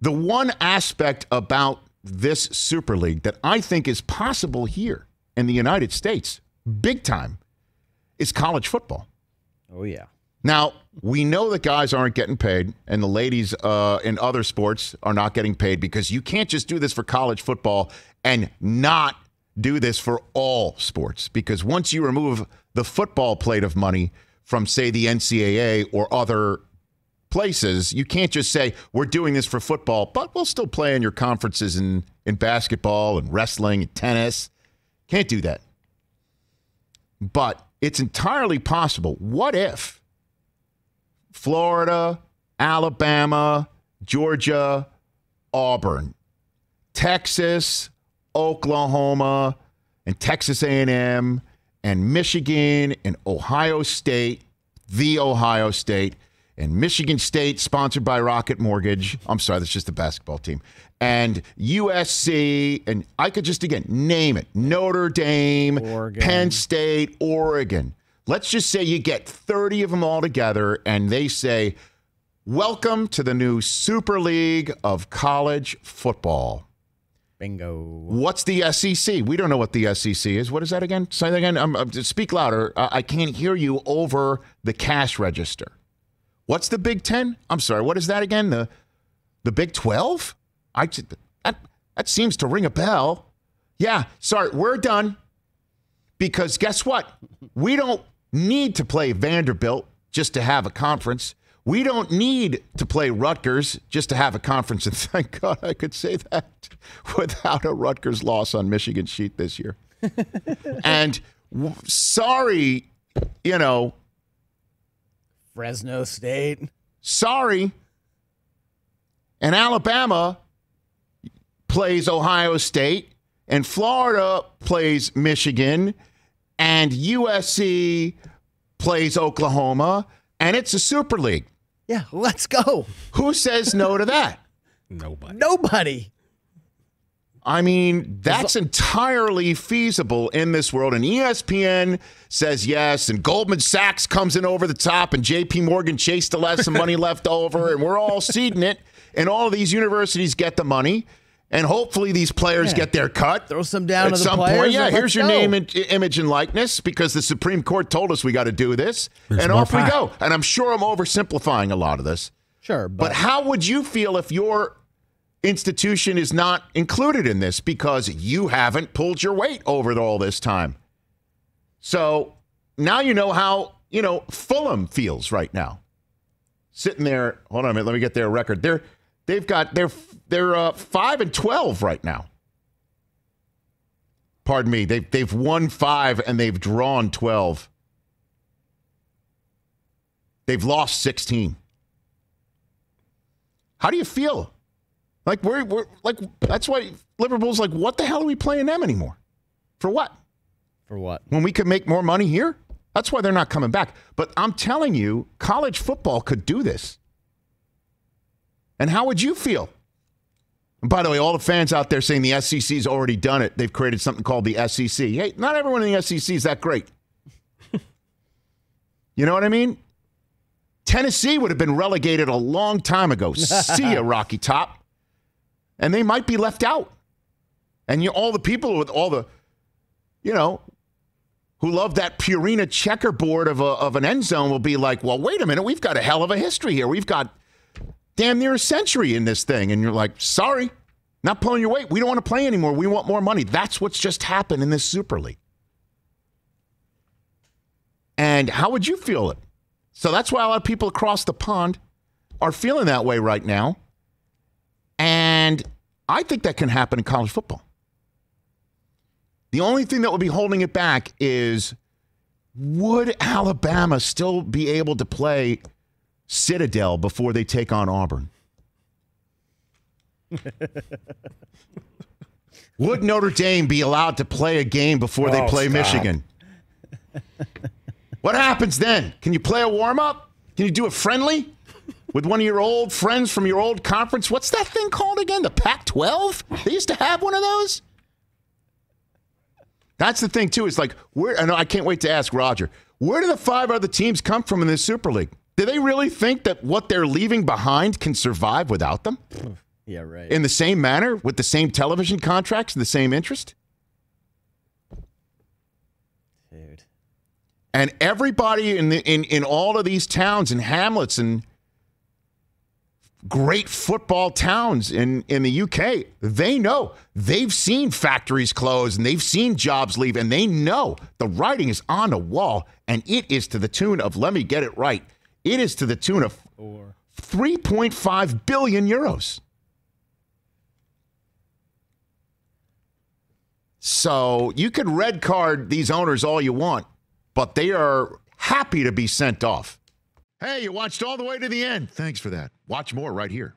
The one aspect about this Super League that I think is possible here in the United States, big time, is college football. Oh, yeah. Now, we know that guys aren't getting paid and the ladies in other sports are not getting paid because you can't just do this for college football and not do this for all sports. Because once you remove the football plate of money from, say, the NCAA or other places, you can't just say, we're doing this for football, but we'll still play in your conferences in basketball and wrestling and tennis. Can't do that. But it's entirely possible. What if Florida, Alabama, Georgia, Auburn, Texas, Oklahoma, and Texas A&M, and Michigan, and Ohio State, the Ohio State, and Michigan State, sponsored by Rocket Mortgage. I'm sorry, that's just the basketball team. And USC, and I could just, again, name it. Notre Dame, Oregon. Penn State, Oregon. Let's just say you get 30 of them all together, and they say, welcome to the new Super League of College Football. Bingo. What's the SEC? We don't know what the SEC is. What is that again? Say that again. Speak louder. I can't hear you over the cash register. What's the Big Ten? I'm sorry. What is that again? The Big 12? That seems to ring a bell. Yeah. Sorry. We're done. Because guess what? We don't need to play Vanderbilt just to have a conference. We don't need to play Rutgers just to have a conference. And thank God I could say that without a Rutgers loss on Michigan sheet this year. And sorry, Fresno State. Sorry. And Alabama plays Ohio State. And Florida plays Michigan. And USC plays Oklahoma. And it's a Super League. Yeah, let's go. Who says no to that? Nobody. I mean, that's entirely feasible in this world. And ESPN says yes, and Goldman Sachs comes in over the top, and JP Morgan Chase still has some money left over, and we're all seeding it. And all of these universities get the money. And hopefully these players get their cut. Throw some down at to the some players. Point. Yeah, here's your name, image, and likeness because the Supreme Court told us we got to do this. And off we go. And I'm sure I'm oversimplifying a lot of this. Sure. But how would you feel if your institution is not included in this because you haven't pulled your weight over all this time? So now you know how, Fulham feels right now. Sitting there, hold on a minute, let me get their record. They're 5-12 right now. Pardon me. They've won 5 and they've drawn 12. They've lost 16. How do you feel? Like we're like that's why Liverpool's like, what the hell are we playing them anymore? For what? For what? When we could make more money here? That's why they're not coming back. But I'm telling you, college football could do this. And how would you feel? And by the way, all the fans out there saying the SEC's already done it. They've created something called the SEC. Hey, not everyone in the SEC is that great. You know what I mean? Tennessee would have been relegated a long time ago. See ya, Rocky Top. And they might be left out. And all the people with all the, who love that Purina checkerboard of an end zone will be like, well, wait a minute. We've got a hell of a history here. We've got damn near a century in this thing. And you're like, sorry, not pulling your weight. We don't want to play anymore. We want more money. That's what's just happened in this Super League. And how would you feel it? So that's why a lot of people across the pond are feeling that way right now. And I think that can happen in college football. The only thing that would be holding it back is, would Alabama still be able to play Citadel before they take on Auburn? Would Notre Dame be allowed to play a game before they play Michigan? What happens then? Can you play a warm-up? Can you do a friendly with one of your old friends from your old conference? What's that thing called again? The Pac-12? They used to have one of those? That's the thing, too. It's like, I can't wait to ask Roger, where do the 5 other teams come from in this Super League? Do they really think that what they're leaving behind can survive without them? Yeah, right. In the same manner, with the same television contracts and the same interest? Dude. And everybody in all of these towns and hamlets and great football towns in the UK, they know. They've seen factories close and they've seen jobs leave, and they know the writing is on the wall, and it is to the tune of, let me get it right, it is to the tune of 3.5 billion euros. So you could red card these owners all you want, but they are happy to be sent off. Hey, you watched all the way to the end. Thanks for that. Watch more right here.